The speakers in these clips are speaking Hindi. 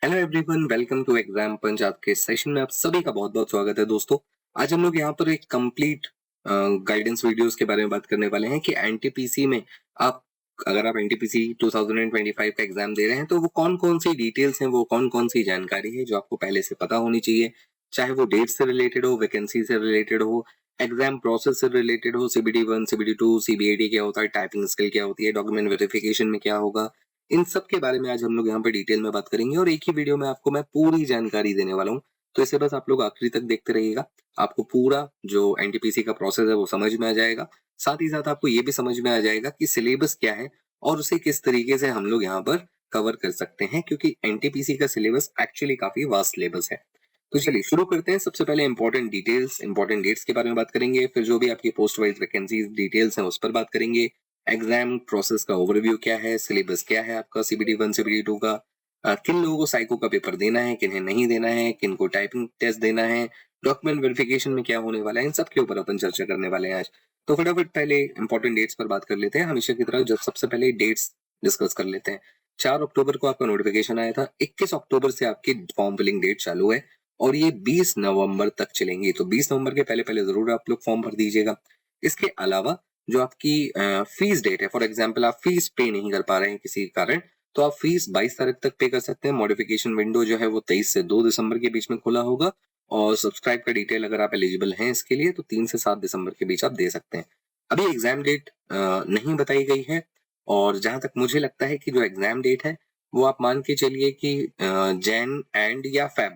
Hello everyone, welcome to exam punch. आज के सेशन में आप सभी का बहुत बहुत स्वागत है दोस्तों। आज हम लोग यहाँ पर एक कंप्लीट गाइडेंस वीडियोस के बारे में बात करने वाले हैं कि एनटीपीसी में आप अगर आप एनटीपीसी 2025 का एग्जाम दे रहे हैं तो वो कौन कौन सी डिटेल्स हैं, वो कौन कौन सी जानकारी है जो आपको पहले से पता होनी चाहिए। चाहे वो डेट से रिलेटेड हो, वैकेंसी से रिलेटेड हो, एग्जाम प्रोसेस से रिलेटेड हो, CBT 1 CBT 2 CBAT क्या होता है, टाइपिंग स्किल क्या होती है, डॉक्यूमेंट वेरिफिकेशन में क्या होगा, इन सब के बारे में आज हम लोग यहाँ पे डिटेल में बात करेंगे और एक ही वीडियो में आपको मैं पूरी जानकारी देने वाला हूँ। तो इसे बस आप लोग आखिरी तक देखते रहिएगा। आपको पूरा जो एनटीपीसी का प्रोसेस है वो समझ में आ जाएगा। साथ ही साथ आपको ये भी समझ में आ जाएगा कि सिलेबस क्या है और उसे किस तरीके से हम लोग यहाँ पर कवर कर सकते हैं, क्योंकि एनटीपीसी का सिलेबस एक्चुअली काफी वास्ट सिलेबस है। तो चलिए शुरू करते हैं। सबसे पहले इंपॉर्टेंट डिटेल्स, इंपॉर्टेंट डेट्स के बारे में बात करेंगे, फिर जो भी आपकी पोस्ट वाइज वैकेंसीज डिटेल्स हैं उस पर बात करेंगे। एग्जाम प्रोसेस का ओवरव्यू क्या है, सिलेबस क्या है आपका CBT 1 CBT 2 का, किन लोगों को साइको का पेपर देना है, किन्हें नहीं देना है, किन को टाइपिंग टेस्ट देना है, डॉक्यूमेंट वेरिफिकेशन में क्या होने वाला है, इन सब के ऊपर अपन चर्चा करने वाले हैं आज। तो फटाफट पहले इंपॉर्टेंट डेट्स पर बात कर लेते हैं। हमेशा की तरह जब सबसे पहले डेट्स डिस्कस कर लेते हैं। 4 अक्टूबर को आपका नोटिफिकेशन आया था। 21 अक्टूबर से आपकी फॉर्म फिलिंग डेट चालू है और ये 20 नवंबर तक चलेंगी। तो 20 नवंबर के पहले पहले जरूर आप लोग फॉर्म भर दीजिएगा। इसके अलावा जो आपकी फीस डेट है, फॉर एग्जांपल आप फीस पे नहीं कर पा रहे हैं किसी कारण, तो आप फीस 22 तारीख तक पे कर सकते हैं। मॉडिफिकेशन विंडो जो है वो 23 से 2 दिसंबर के बीच में खुला होगा और सब्सक्राइब का डिटेल अगर आप एलिजिबल हैं इसके लिए तो 3 से 7 दिसंबर के बीच आप दे सकते हैं। अभी एग्जाम डेट नहीं बताई गई है और जहां तक मुझे लगता है कि जो एग्जाम डेट है वो आप मान के चलिए कि जैन एंड या फेब,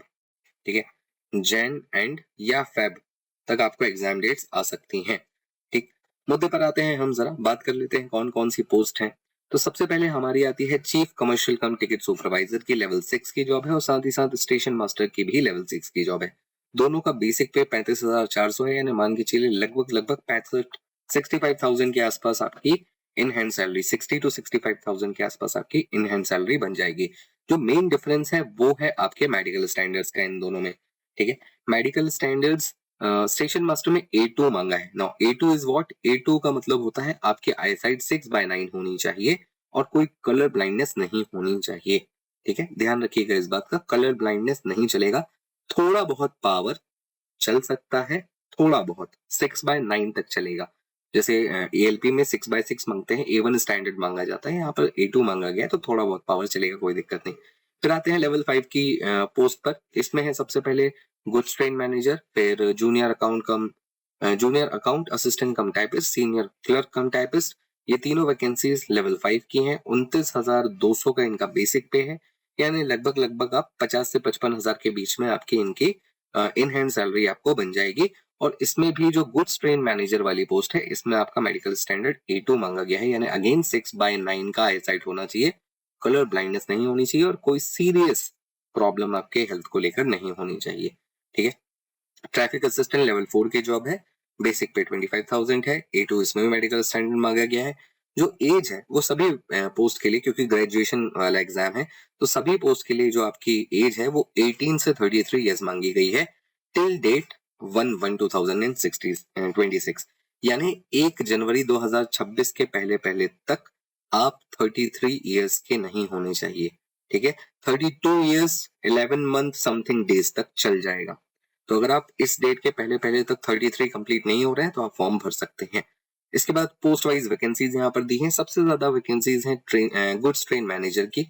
ठीक है, जैन एंड या फेब तक आपको एग्जाम डेट्स आ सकती हैं। ठीक, मुद्दे पर आते हैं। हम जरा बात कर लेते हैं कौन कौन सी पोस्ट है। तो सबसे पहले हमारी आती है चीफ कमर्शियल कम टिकट सुपरवाइजर की लेवल 6 की जॉब है और साथ ही साथ स्टेशन मास्टर की भी लेवल 6 की जॉब है। दोनों का बेसिक पे 35,400 है, यानी मान के चलिए लगभग लगभग 65,000 के आसपास आपकी इन हैंड सैलरी, 60 to 65,000 के आसपास आपकी इन हैंड सैलरी बन जाएगी। जो मेन डिफरेंस है वो है आपके मेडिकल स्टैंडर्ड्स का इन दोनों में। ठीक है, मेडिकल स्टैंडर्ड्स स्टेशन मास्टर में A2 मांगा है। Now A2 is what? A2 का मतलब होता है आपकी आईसाइट 6/9 होनी चाहिए और कोई कलर ब्लाइंडनेस नहीं होनी चाहिए। ठीक है, ध्यान रखिएगा इस बात का, कलर ब्लाइंडनेस नहीं चलेगा। थोड़ा बहुत पावर चल सकता है, थोड़ा बहुत 6/9 तक चलेगा। जैसे ALP में 6/6 मांगते हैं, A1 स्टैंडर्ड मांगा जाता है, यहाँ पर A2 मांगा गया है तो थोड़ा बहुत पावर चलेगा, कोई दिक्कत नहीं। फिर आते हैं लेवल 5 की पोस्ट पर। इसमें है सबसे पहले गुड्स ट्रेन मैनेजर, फिर जूनियर अकाउंट असिस्टेंट कम टाइपिस्ट, सीनियर क्लर्क कम टाइपिस्ट। ये तीनों वैकेंसीज लेवल 5 की हैं। 29,200 का इनका बेसिक पे है, यानी लगभग लगभग आप 50 से 55,000 के बीच में आपकी इनकी इन हैंड सैलरी आपको बन जाएगी। और इसमें भी जो गुड्स ट्रेन मैनेजर वाली पोस्ट है इसमें आपका मेडिकल स्टैंडर्ड A2 मांगा गया है, यानी अगेन 6/9 का आईसाइट होना चाहिए, कलर ब्लाइंडनेस नहीं होनी चाहिए और कोई सीरियस प्रॉब्लम आपके हेल्थ को लेकर नहीं होनी चाहिए। ठीक है, ट्रैफिक असिस्टेंट लेवल 4 की जॉब है, बेसिक पे 25,000 है। A2 इसमें भी मेडिकल स्टैंडर्ड मांगा गया है। जो एज है वो सभी पोस्ट के लिए, क्योंकि ग्रेजुएशन वाला एग्जाम है तो सभी पोस्ट के लिए जो आपकी एज है वो 18 से 33 ईयर्स मांगी गई है टिल डेट 1/1/2026, यानी 1 जनवरी 2026 के पहले पहले तक आप 33 ईयर्स के नहीं होने चाहिए। ठीक है, 32 ईयर्स 11 मंथ समथिंग डेज तक चल जाएगा। तो अगर आप इस डेट के पहले पहले तक 33 कंप्लीट नहीं हो रहे हैं तो आप फॉर्म भर सकते हैं। इसके बाद पोस्ट वाइज वैकेंसीज यहाँ पर दी हैं। सबसे ज्यादा वैकेंसीज हैं गुड्स ट्रेन मैनेजर की।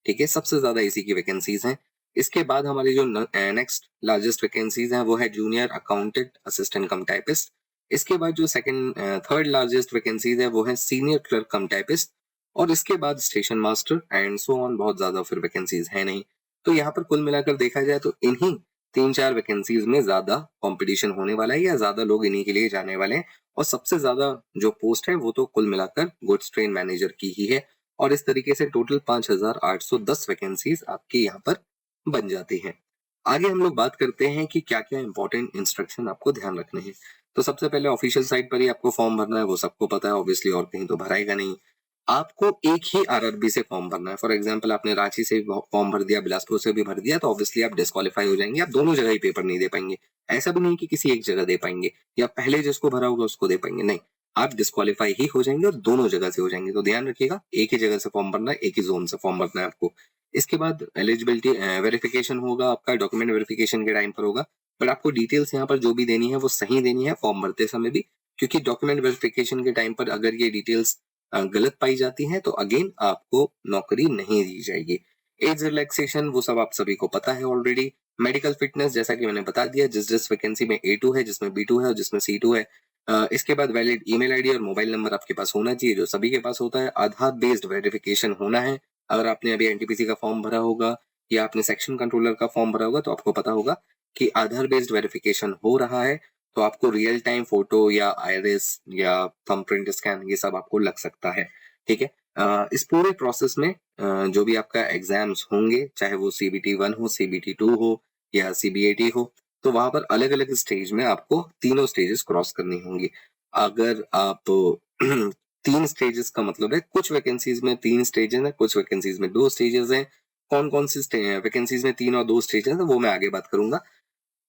ठीक है, सबसे ज्यादा इसी की वैकेंसीज हैं। इसके बाद हमारी जो नेक्स्ट लार्जेस्ट वैकेंसीज हैं वो है जूनियर अकाउंटेंट असिस्टेंट कम टाइपिस्ट। इसके बाद जो सेकंड थर्ड लार्जेस्ट वैकेंसीज है वो है सीनियर क्लर्क कम टाइपिस्ट और इसके बाद station master and so on. बहुत ज्यादा फिर वैकेंसीज है नहीं। तो यहाँ पर कुल मिलाकर देखा जाए तो इन्हीं 3-4 वैकेंसीज में ज्यादा कंपटीशन होने वाला है या ज्यादा लोग इन्हीं के लिए जाने वाले हैं और सबसे ज्यादा जो पोस्ट है वो तो कुल मिलाकर गुड्स ट्रेन मैनेजर की ही है। और इस तरीके से टोटल 5,810 वैकेंसीज आपकी यहाँ पर बन जाती हैं। आगे हम लोग बात करते हैं कि क्या क्या इंपॉर्टेंट इंस्ट्रक्शन आपको ध्यान रखने हैं। तो सबसे पहले ऑफिशियल साइट पर ही आपको फॉर्म भरना है, वो सबको पता है ऑब्वियसली, और कहीं तो भराएगा नहीं। आपको एक ही RRB से फॉर्म भरना है। फॉर एग्जांपल आपने रांची से फॉर्म भर दिया, बिलासपुर से भी भर दिया, तो ऑब्वियसली आप डिस्क्वालीफाई हो जाएंगे, आप दोनों जगह ही पेपर नहीं दे पाएंगे। ऐसा भी नहीं कि किसी एक जगह दे पाएंगे या पहले जिसको भरा होगा उसको दे पाएंगे, नहीं। आप डिस्क्वालीफाई ही हो जाएंगे और दोनों जगह से हो जाएंगे। तो ध्यान रखिएगा, एक ही जगह से फॉर्म भरना है, एक ही जोन से फॉर्म भरना है आपको। इसके बाद एलिजिबिलिटी वेरिफिकेशन होगा आपका, डॉक्यूमेंट वेरिफिकेशन के टाइम पर होगा, बट आपको डिटेल्स यहाँ पर जो भी देनी है वो सही देनी है फॉर्म भरते समय भी, क्योंकि डॉक्यूमेंट वेरिफिकेशन के टाइम पर अगर ये डिटेल्स गलत पाई जाती हैं तो अगेन आपको नौकरी नहीं दी जाएगी। एज रिलैक्सेशन वो सब आप सभी को पता है ऑलरेडी। मेडिकल फिटनेस जैसा कि मैंने बता दिया, जिस वैकेंसी में A2 है, जिसमें B2 है और जिसमें C2 है। इसके बाद वैलिड ईमेल आईडी और मोबाइल नंबर आपके पास होना चाहिए, जो सभी के पास होता है। आधार बेस्ड वेरिफिकेशन होना है। अगर आपने अभी एनटीपीसी का फॉर्म भरा होगा या आपने सेक्शन कंट्रोलर का फॉर्म भरा होगा तो आपको पता होगा कि आधार बेस्ड वेरिफिकेशन हो रहा है, तो आपको रियल टाइम फोटो या आइरिस या थंबप्रिंट स्कैन ये सब आपको लग सकता है। ठीक है। इस पूरे प्रोसेस में जो भी आपका एग्जाम्स होंगे, चाहे वो CBT 1 हो, CBT 2 हो या CBAT हो, तो वहां पर अलग अलग स्टेज में आपको तीनों स्टेजेस क्रॉस करनी होंगी। अगर आप 3 स्टेजेस का मतलब है कुछ वैकेंसीज में 3 स्टेजेस है, कुछ वैकेंसीज में 2 स्टेजेस है। कौन कौन सी वैकेंसीज में 3 और 2 स्टेजेस है वो मैं आगे बात करूंगा।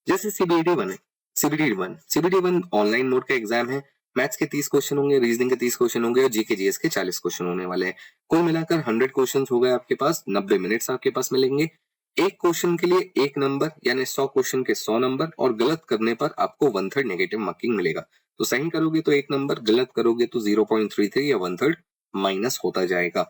जैसे CBT 1 है, CBT 1 ऑनलाइन मोड का एग्जाम है। मैथ्स के 30 क्वेश्चन होंगे, रीजनिंग के 30 क्वेश्चन होंगे और जीके जीएस के 40 क्वेश्चन होने वाले हैं। कुल मिलाकर 100 क्वेश्चन हो गए आपके पास, 90 मिनट्स आपके पास मिलेंगे। एक क्वेश्चन के लिए 1 नंबर, यानी 100 क्वेश्चन के 100 नंबर, और गलत करने पर आपको 1/3 नेगेटिव मार्किंग मिलेगा। तो सही करोगे तो 1 नंबर, गलत करोगे तो 0.33 या 1/3 माइनस होता जाएगा।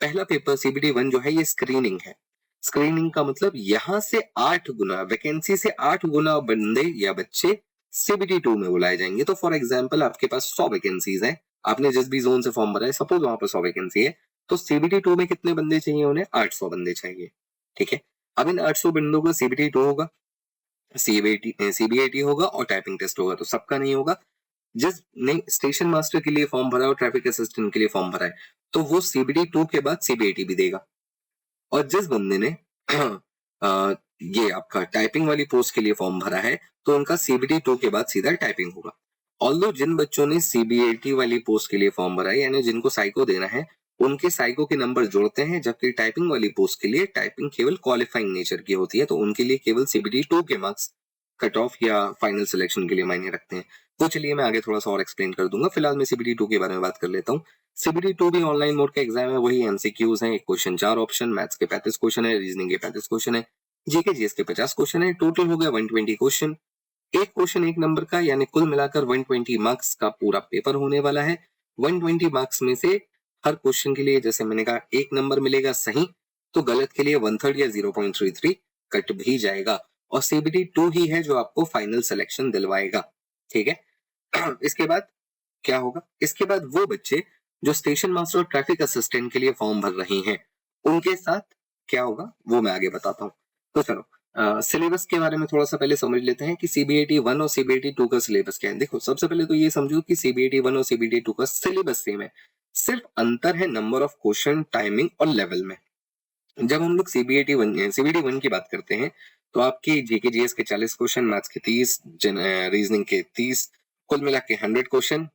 पहला पेपर CBT 1 जो है ये स्क्रीनिंग है। स्क्रीनिंग का मतलब यहाँ से 8 गुना, वैकेंसी से 8 गुना बंदे या बच्चे CBT 2 में बुलाए जाएंगे। तो फॉर एग्जाम्पल आपके पास 100 वैकेंसीज है, आपने जिस भी जोन से फॉर्म भरा है, सपोज वहां पर 100 वैकेंसी है, तो CBT 2 में कितने बंदे चाहिए? उन्हें 800 बंदे चाहिए। ठीक है। अब इन 800 बंदों का CBT 2 होगा, CBAT होगा और टाइपिंग टेस्ट होगा। तो सबका नहीं होगा। जिस ने स्टेशन मास्टर के लिए फॉर्म भरा है और ट्रैफिक असिस्टेंट के लिए फॉर्म भरा है, तो वो CBT 2 के बाद CBAT भी देगा। और जिस बंदे ने ये आपका टाइपिंग वाली पोस्ट के लिए फॉर्म भरा है, तो उनका CBT 2 के बाद सीधा टाइपिंग होगा। ऑल्दो जिन बच्चों ने CBAT वाली पोस्ट के लिए फॉर्म भरा है, यानी जिनको साइको देना है, उनके साइको के नंबर जुड़ते हैं, जबकि टाइपिंग वाली पोस्ट के लिए टाइपिंग केवल क्वालिफाइंग नेचर की होती है, तो उनके लिए केवल CBT 2 के मार्क्स कट ऑफ या फाइनल सिलेक्शन के लिए मायने रखते हैं। वो चलिए मैं आगे थोड़ा सा और एक्सप्लेन कर दूंगा, फिलहाल मैं CBT 2 के बारे में बात कर लेता हूँ। CBT 2 भी ऑनलाइन मोड का एग्जाम है, वही MCQs हैं, एक क्वेश्चन 4 ऑप्शन, मैथ्स के 35 क्वेश्चन है, रीजनिंग के 35 क्वेश्चन है, जीके जीएस के 50 क्वेश्चन है, टोटल हो गया 120 क्वेश्चन। एक क्वेश्चन 1 नंबर का, यानी कुल मिलाकर 120 मार्क्स का पूरा पेपर होने वाला है। 120 मार्क्स में से हर क्वेश्चन के लिए, जैसे मैंने कहा, 1 नंबर मिलेगा सही, तो गलत के लिए 1/3 या 0.33 कट भी जाएगा। और CBT 2 ही है जो आपको फाइनल सिलेक्शन दिलवाएगा। ठीक है। इसके बाद क्या होगा? इसके बाद वो बच्चे जो स्टेशन मास्टर और ट्रैफिक असिस्टेंट के लिए फॉर्म भर रहे हैं, उनके साथ क्या होगा वो मैं आगे बताता हूँ। तो चलो सिलेबस के बारे में थोड़ा सा पहले समझ लेते हैं कि CBAT 1 और CBAT 2 का सिलेबस क्या है। देखो, सबसे पहले तो ये समझो कि CBAT 1 और CBAT 2 का सिलेबस सेम है, सिर्फ अंतर है नंबर ऑफ क्वेश्चन, टाइमिंग और लेवल में। जब हम लोग CBT 1 की बात करते हैं, तो आपकी जीके जीएस के 40 क्वेश्चन, मैथ्स के 30, रीजनिंग के 30, कुल मिला के 100 क्वेश्चन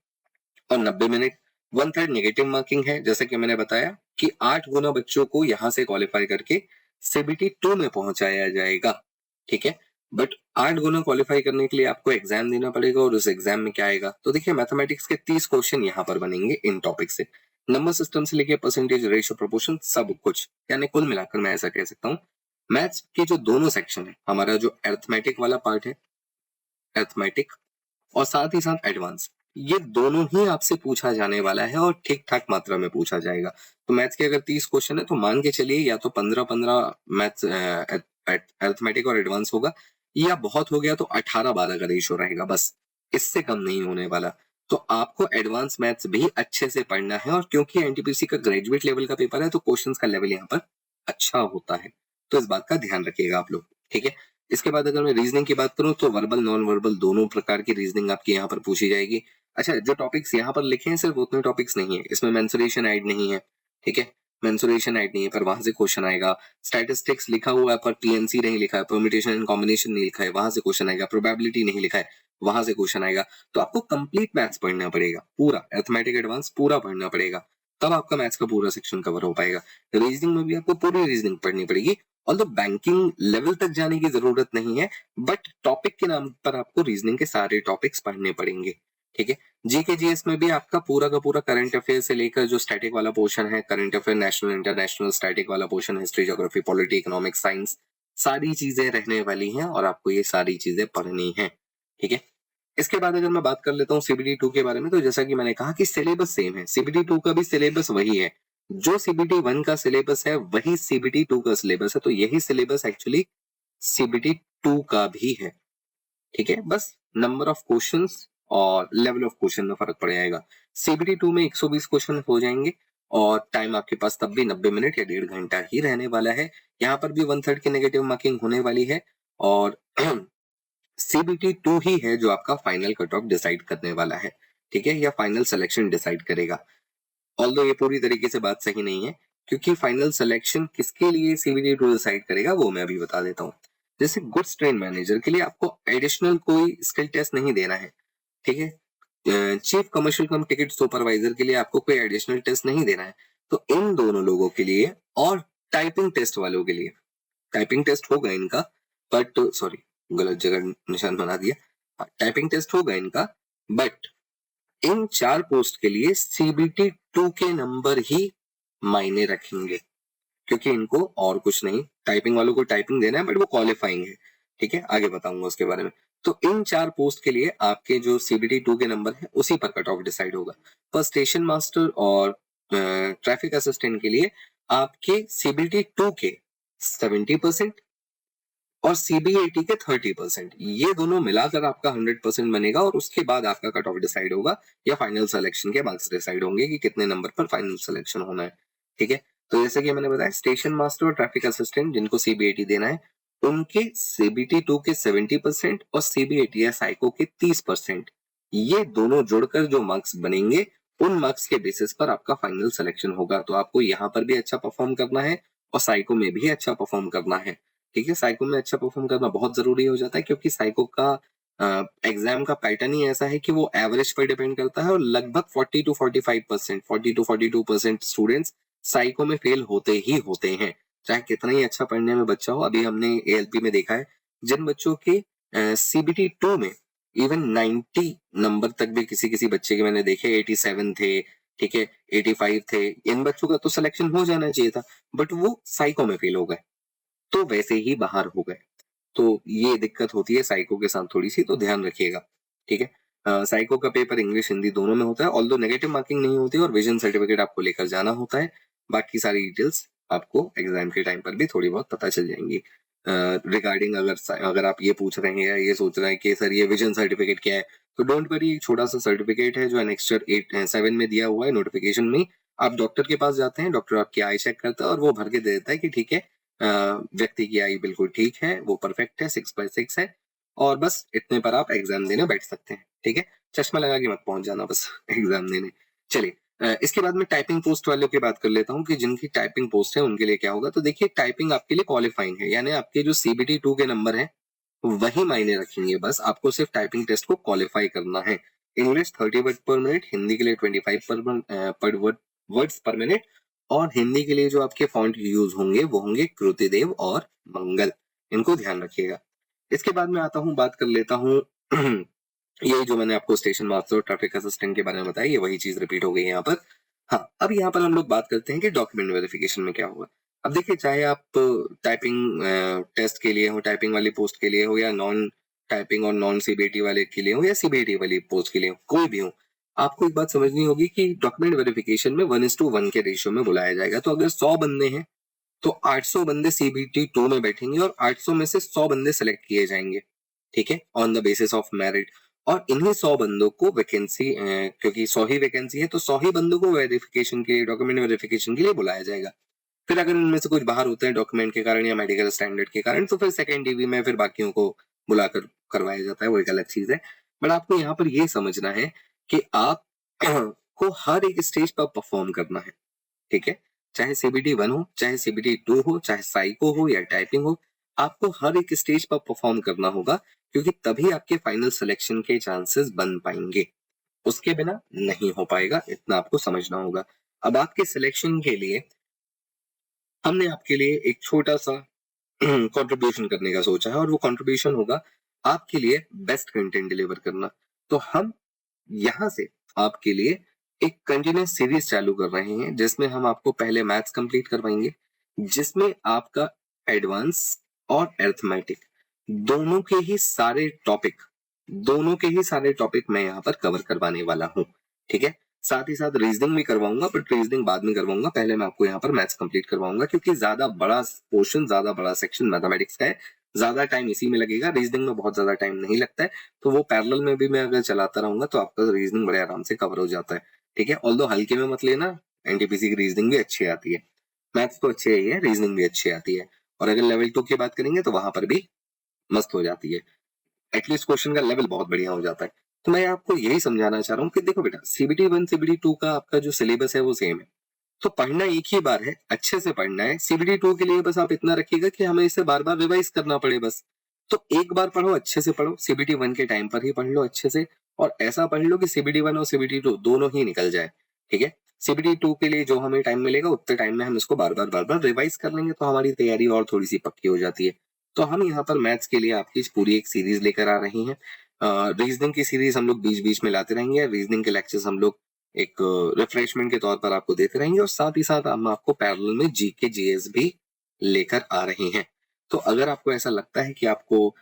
और 90 मिनट। 1/3 नेगेटिव मार्किंग है, जैसे कि मैंने बताया कि 8 गुना बच्चों को यहां से क्वालिफाई करके CBT 2 में पहुंचाया जाएगा। ठीक है। बट 8 गुना क्वालिफाई करने के लिए आपको एग्जाम देना पड़ेगा, और उस एग्जाम में क्या आएगा? तो देखिए, मैथमेटिक्स के 30 क्वेश्चन यहाँ पर बनेंगे इन टॉपिक से, नंबर सिस्टम से लेके परसेंटेज, रेशियो, प्रोपोर्शन, सब कुछ। यानी कुल मिलाकर मैं ऐसा कह सकता हूँ, मैथ्स के जो दोनों सेक्शन है, हमारा जो अरिथमेटिक वाला पार्ट है, अरिथमेटिक, और साथ ही साथ एडवांस, ये दोनों ही आपसे पूछा जाने वाला है और ठीक ठाक मात्रा में पूछा जाएगा। तो मैथ्स के अगर 30 क्वेश्चन है तो मान के चलिए या तो 15-15 मैथ्स अरिथमेटिक और एडवांस होगा, या बहुत हो गया तो 18-12 का रेशियो रहेगा, बस इससे कम नहीं होने वाला। तो आपको एडवांस मैथ्स भी अच्छे से पढ़ना है, और क्योंकि एनटीपीसी का ग्रेजुएट लेवल का पेपर है तो क्वेश्चंस का लेवल यहाँ पर अच्छा होता है, तो इस बात का ध्यान रखिएगा आप लोग। ठीक है। इसके बाद अगर मैं रीजनिंग की बात करूं तो वर्बल, नॉन वर्बल दोनों प्रकार की रीजनिंग आपकी यहाँ पर पूछी जाएगी। अच्छा, जो टॉपिक्स यहाँ पर लिखे हैं सिर्फ उतने टॉपिक्स नहीं है, इसमें मेंसुरेशन ऐड नहीं है। ठीक है। मेंसुरेशन ऐड नहीं है, पर वहां से क्वेश्चन आएगा। स्टैटिस्टिक्स लिखा हुआ है पर PNC नहीं लिखा है, परम्यूटेशन एंड कॉम्बिनेशन नहीं लिखा है, वहां से क्वेश्चन आएगा। प्रोबेबिलिटी नहीं लिखा है, वहां से क्वेश्चन आएगा। तो आपको कंप्लीट मैथ्स पढ़ना पड़ेगा, पूरा अरिथमेटिक एडवांस पूरा पढ़ना पड़ेगा, तब आपका मैथ्स का पूरा सेक्शन कवर हो पाएगा। रीजनिंग में भी आपको पूरी रीजनिंग पढ़नी पड़ेगी, ऑल्दो बैंकिंग लेवल तक जाने की जरूरत नहीं है, बट टॉपिक के नाम पर आपको रीजनिंग के सारे टॉपिक्स पढ़ने पड़ेंगे। ठीक है। जीके जीएस में भी आपका पूरा का पूरा करंट अफेयर से लेकर जो स्टैटिक वाला पोर्शन है, current affair, national international, static वाला portion, history, geography, polity, economics, science, सारी चीजें रहने वाली हैं और आपको ये सारी चीजें पढ़नी है। ठीक है। इसके बाद अगर मैं बात कर लेता हूँ सीबीटी 2 के बारे में, तो जैसा कि मैंने कहा कि सिलेबस सेम है, सीबीटी 2 का भी सिलेबस वही है, जो सीबीटी 1 का सिलेबस है वही सीबीटी 2 का सिलेबस है, तो यही सिलेबस एक्चुअली सीबीटी 2 का भी है। ठीक है, बस नंबर ऑफ क्वेश्चंस और लेवल ऑफ क्वेश्चन में फर्क पड़ जाएगा। सीबीटी 2 में 120 क्वेश्चन हो जाएंगे और टाइम आपके पास तब भी 90 मिनट या 1.5 घंटा ही रहने वाला है। यहाँ पर भी 1/3 की नेगेटिव मार्किंग होने वाली है और सीबीटी 2 ही है जो आपका फाइनल कट ऑफ डिसाइड करने वाला है। ठीक है, या फाइनल सिलेक्शन डिसाइड करेगा। ऑल्दो ये पूरी तरीके से बात सही नहीं है, क्योंकि फाइनल सिलेक्शन किसके लिए सीबीटी 2 डिसाइड करेगा वो मैं अभी बता देता हूँ। जैसे गुड्स ट्रेन मैनेजर के लिए आपको एडिशनल कोई स्किल टेस्ट नहीं देना है। ठीक है, चीफ कमर्शियल कम टिकट सुपरवाइजर के लिए आपको कोई एडिशनल टेस्ट नहीं देना है। तो इन दोनों लोगों के लिए और टाइपिंग टेस्ट वालों के लिए, टाइपिंग टेस्ट होगा इनका, बट सॉरी गलत जगह निशान बना दिया। टाइपिंग टेस्ट होगा इनका, बट इन 4 पोस्ट के लिए सीबीटी 2 के नंबर ही मायने रखेंगे, क्योंकि इनको और कुछ नहीं, टाइपिंग वालों को टाइपिंग देना है बट वो क्वालिफाइंग है। ठीक है, आगे बताऊंगा उसके बारे में। तो इन 4 पोस्ट के लिए आपके जो सीबीटी 2 के नंबर है उसी पर कट ऑफ डिसाइड होगा। पर स्टेशन मास्टर और ट्रैफिक असिस्टेंट के लिए आपके सीबीटी 2 के 70% और सीबीएटी के 30%, ये दोनों मिलाकर आपका 100% बनेगा और उसके बाद आपका कट ऑफ डिसाइड होगा या फाइनल सिलेक्शन के मार्क्स डिसाइड होंगे कि कितने नंबर पर फाइनल सिलेक्शन होना है। ठीक है, तो जैसे कि मैंने बताया, स्टेशन मास्टर और ट्रैफिक असिस्टेंट जिनको सीबीएटी देना है उनके सीबीटी 2 के 70% और सीबीएटी या साइको के 30%, ये दोनों जुड़कर जो मार्क्स बनेंगे उन मार्क्स के बेसिस पर आपका फाइनल सिलेक्शन होगा। तो आपको यहाँ पर भी अच्छा परफॉर्म करना है और साइको में भी अच्छा परफॉर्म करना है। ठीक है, साइको में अच्छा परफॉर्म करना बहुत जरूरी हो जाता है, क्योंकि साइको का एग्जाम का पैटर्न ही ऐसा है कि वो एवरेज पर डिपेंड करता है और लगभग 40 to 45% स्टूडेंट्स साइको में फेल होते ही होते हैं, चाहे कितना ही अच्छा पढ़ने में बच्चा हो। अभी हमने एएलपी में देखा है, जिन बच्चों के सीबीटी 2 में इवन 90 नंबर तक भी किसी किसी बच्चे के मैंने देखे 87 थे, ठीक है, 85 थे, इन बच्चों का तो सिलेक्शन हो जाना चाहिए था, बट वो साइको में फेल हो गए, तो वैसे ही बाहर हो गए। तो ये दिक्कत होती है साइको के साथ थोड़ी सी, तो ध्यान रखिएगा। ठीक है, साइको का पेपर इंग्लिश हिंदी दोनों में होता है, ऑल्दो नेगेटिव मार्किंग नहीं होती और विजन सर्टिफिकेट आपको लेकर जाना होता है। बाकी सारी डिटेल्स आपको एग्जाम के टाइम पर भी थोड़ी बहुत पता चल जाएंगी। रिगार्डिंग अगर आप ये पूछ रहे हैं या ये सोच रहे हैं कि सर ये विजन सर्टिफिकेट क्या है, तो डोंट वरी, एक छोटा सा सर्टिफिकेट है जो एनेक्स्चर 7 में दिया हुआ है नोटिफिकेशन में। आप डॉक्टर के पास जाते हैं, डॉक्टर आपकी आई चेक करता है और वो भर के दे देता है कि ठीक है, व्यक्ति की आई बिल्कुल ठीक है, वो परफेक्ट है, 6/6 है, और बस इतने पर आप एग्जाम देने बैठ सकते हैं। ठीक है, चश्मा लगा के मत पहुंच जाना बस एग्जाम देने। चलिए, इसके बाद में टाइपिंग पोस्ट वालों की बात कर लेता हूँ कि जिनकी टाइपिंग पोस्ट है उनके लिए क्या होगा। तो देखिए, टाइपिंग आपके लिए क्वालिफाइंग है, यानी आपके जो सीबीटी 2 के नंबर है वही मायने रखेंगे, बस आपको सिर्फ टाइपिंग टेस्ट को क्वालिफाई करना है। इंग्लिश 30 वर्ड पर मिनट, हिंदी के लिए 25 पर वर्ड्स पर मिनट, और हिंदी के लिए जो आपके फॉन्ट यूज होंगे वो होंगे कृतिदेव और मंगल, इनको ध्यान रखिएगा। इसके बाद में आता हूँ, बात कर लेता हूँ ये जो मैंने आपको स्टेशन मास्टर और ट्रैफिक असिस्टेंट के बारे में बताया, ये वही चीज रिपीट हो गई है यहाँ पर। हाँ, अब यहाँ पर हम लोग बात करते हैं कि डॉक्यूमेंट वेरिफिकेशन में क्या होगा। अब देखिए, चाहे आप टाइपिंग टेस्ट के लिए हो, टाइपिंग वाली पोस्ट के लिए हो, या नॉन टाइपिंग और नॉन सीबीटी वाले के लिए हो, या सीबीटी वाली पोस्ट के लिए हो, कोई भी हो, आपको एक बात समझनी होगी कि डॉक्यूमेंट वेरिफिकेशन में 1:1 के रेशियो में बुलाया जाएगा। तो अगर 100 बंदे हैं तो 800 बंदे सीबीटी 2 में बैठेंगे और 800 में से 100 बंदे सेलेक्ट किए जाएंगे। ठीक है, on the basis of merit. और इन्हीं 100 बंदों को वैकेंसी, क्योंकि 100 ही वैकेंसी है, तो 100 ही बंदों को वेरिफिकेशन के लिए, डॉक्यूमेंट वेरिफिकेशन के लिए बुलाया जाएगा। फिर अगर इनमें से कुछ बाहर होते हैं डॉक्यूमेंट के कारण या मेडिकल स्टैंडर्ड के कारण, तो फिर सेकेंड डीवी में फिर बाकियों को बुलाकर करवाया जाता है, वो एक अलग चीज है। बट आपको यहाँ पर ये समझना है कि आप को हर एक स्टेज पर परफॉर्म करना है। ठीक है, चाहे सीबीटी 1 हो, चाहे सीबीटी 2 हो, चाहे साइको हो या टाइपिंग हो, आपको हर एक स्टेज पर परफॉर्म करना होगा, क्योंकि तभी आपके फाइनल सिलेक्शन के चांसेस बन पाएंगे, उसके बिना नहीं हो पाएगा, इतना आपको समझना होगा। अब आपके सिलेक्शन के लिए हमने आपके लिए एक छोटा सा कंट्रीब्यूशन करने का सोचा है, और वो कंट्रीब्यूशन होगा आपके लिए बेस्ट कंटेंट डिलीवर करना। तो हम यहाँ से आपके लिए एक कंटिन्यूस सीरीज चालू कर रहे हैं जिसमें हम आपको पहले मैथ्स कंप्लीट करवाएंगे, जिसमें आपका एडवांस और अरिथमेटिक दोनों के ही सारे टॉपिक मैं यहाँ पर कवर करवाने वाला हूँ। ठीक है, साथ ही साथ रीजनिंग भी करवाऊंगा, बट रीजनिंग बाद में करवाऊंगा। पहले मैं आपको यहाँ पर मैथ्स कंप्लीट करवाऊंगा, क्योंकि ज्यादा बड़ा पोर्शन, ज्यादा बड़ा सेक्शन मैथमेटिक्स का है, ज्यादा टाइम इसी में लगेगा। रीजनिंग में बहुत ज्यादा टाइम नहीं लगता है, तो वो पैरेलल में भी मैं अगर चलाता रहूंगा तो आपका रीजनिंग बड़े आराम से कवर हो जाता है। ठीक है, ऑल्दो हल्के में मत लेना, एनटीपीसी की रीजनिंग भी अच्छी आती है, मैथ्स तो अच्छी ही है, रीजनिंग भी अच्छी आती है। और अगर लेवल 2 की बात करेंगे तो वहां पर भी मस्त हो जाती है, एटलीस्ट क्वेश्चन का लेवल बहुत बढ़िया हो जाता है। तो मैं आपको यही समझाना चाह रहा हूँ कि देखो बेटा, सीबीटी 1 सीबीटी 2 का आपका जो सिलेबस है वो सेम है, तो पढ़ना एक ही बार है, अच्छे से पढ़ना है। सीबीटी 2 के लिए बस आप इतना रखिएगा कि हमें इसे बार बार रिवाइज करना पड़े बस। तो एक बार पढ़ो, अच्छे से पढ़ो, सीबीटी 1 के टाइम पर ही पढ़ लो अच्छे से, और ऐसा पढ़ लो कि सीबीटी 1 और सीबीटी 2 दोनों ही निकल जाए। ठीक है, सीबीटी 2 के लिए जो हमें टाइम मिलेगा उतने टाइम में हम इसको बार बार रिवाइज कर लेंगे, तो हमारी तैयारी और थोड़ी सी पक्की हो जाती है। तो हम यहाँ पर मैथ्स के लिए आपकी पूरी एक सीरीज लेकर आ रहे हैं। रीजनिंग की सीरीज हम लोग बीच बीच में लाते रहेंगे, रीजनिंग के लेक्चर्स हम लोग एक रिफ्रेशमेंट के तौर पर आपको देते रहेंगे, और साथ ही साथ हम आपको पैरेलल में जीके जीएस भी लेकर आ रहे हैं। तो अगर आपको ऐसा लगता है कि आपको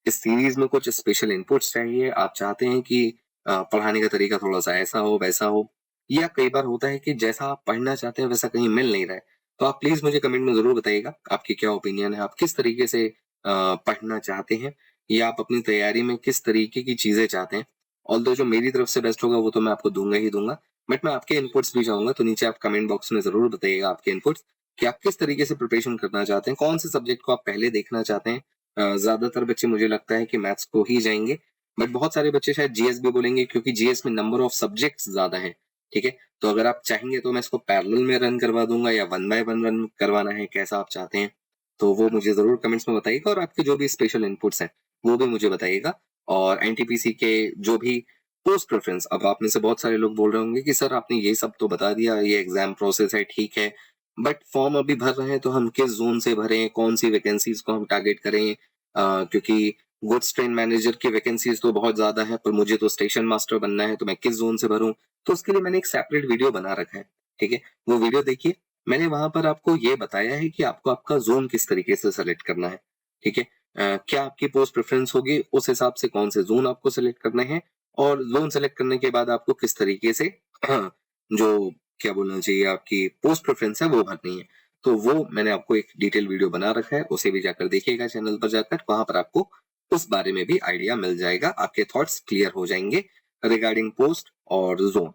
इस सीरीज में कुछ स्पेशल इनपुट्स चाहिए, आप चाहते हैं कि पढ़ाने का तरीका थोड़ा सा ऐसा हो वैसा हो, या कई बार होता है कि जैसा आप पढ़ना चाहते हैं वैसा कहीं मिल नहीं रहा है, तो आप प्लीज मुझे कमेंट में जरूर बताइएगा आपकी क्या ओपिनियन है, आप किस तरीके से पढ़ना चाहते हैं, या आप अपनी तैयारी में किस तरीके की चीजें चाहते हैं। ऑल्दो जो मेरी तरफ से बेस्ट होगा वो तो मैं आपको दूंगा ही दूंगा, बट मैं आपके इनपुट्स भी चाहूंगा, तो नीचे आप कमेंट बॉक्स में जरूर बताइएगा आपके इनपुट्स कि आप किस तरीके से प्रिपरेशन करना चाहते हैं, कौन से सब्जेक्ट को आप पहले देखना चाहते हैं। ज्यादातर बच्चे मुझे लगता है कि मैथ्स को ही जाएंगे, बट बहुत सारे बच्चे शायद जीएस भी बोलेंगे, क्योंकि जीएस में नंबर ऑफ सब्जेक्ट्स ज्यादा है। ठीक है, तो अगर आप चाहेंगे तो मैं इसको पैरेलल में रन करवा दूंगा, या 1 बाय 1 रन करवाना है, कैसा आप चाहते हैं, तो वो मुझे जरूर कमेंट्स में बताइएगा, और आपके जो भी स्पेशल इनपुट्स हैं वो भी मुझे बताइएगा। और एनटीपीसी के जो भी पोस्ट प्रेफरेंस, अब आप में से बहुत सारे लोग बोल रहे होंगे कि सर आपने ये सब तो बता दिया, ये एग्जाम प्रोसेस है, ठीक है, बट फॉर्म अभी भर रहे हैं तो हम किस जोन से भरें, कौन सी वैकेंसीज को हम टारगेट करें, क्योंकि गुड्स ट्रेन मैनेजर की वैकेंसीज तो बहुत ज्यादा है, पर मुझे तो स्टेशन मास्टर बनना है, तो मैं किस जोन से भरूं। तो उसके लिए मैंने एक सेपरेट वीडियो बना रखा है। ठीक है, वो वीडियो देखिए, मैंने वहां पर आपको ये बताया है कि आपको आपका जोन किस तरीके से सेलेक्ट करना है। ठीक है, क्या आपकी पोस्ट प्रेफरेंस होगी, उस हिसाब से कौन से जोन आपको सेलेक्ट करने हैं, और जोन सेलेक्ट करने के बाद आपको किस तरीके से जो क्या बोलना चाहिए आपकी पोस्ट प्रेफरेंस है वो भरनी है। तो वो मैंने आपको एक डिटेल वीडियो बना रखा है, उसे भी जाकर देखिएगा चैनल पर जाकर, वहां पर आपको उस बारे में भी आइडिया मिल जाएगा, आपके थॉट्स क्लियर हो जाएंगे रिगार्डिंग पोस्ट और जोन।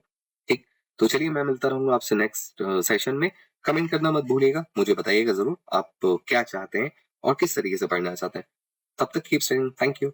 ठीक, तो चलिए मैं मिलता रहूंगा आपसे नेक्स्ट सेशन में। कमेंट करना मत भूलिएगा, मुझे बताइएगा जरूर आप क्या चाहते हैं और किस तरीके से पढ़ना चाहते हैं। तब तक कीप स्टडीइंग, थैंक यू।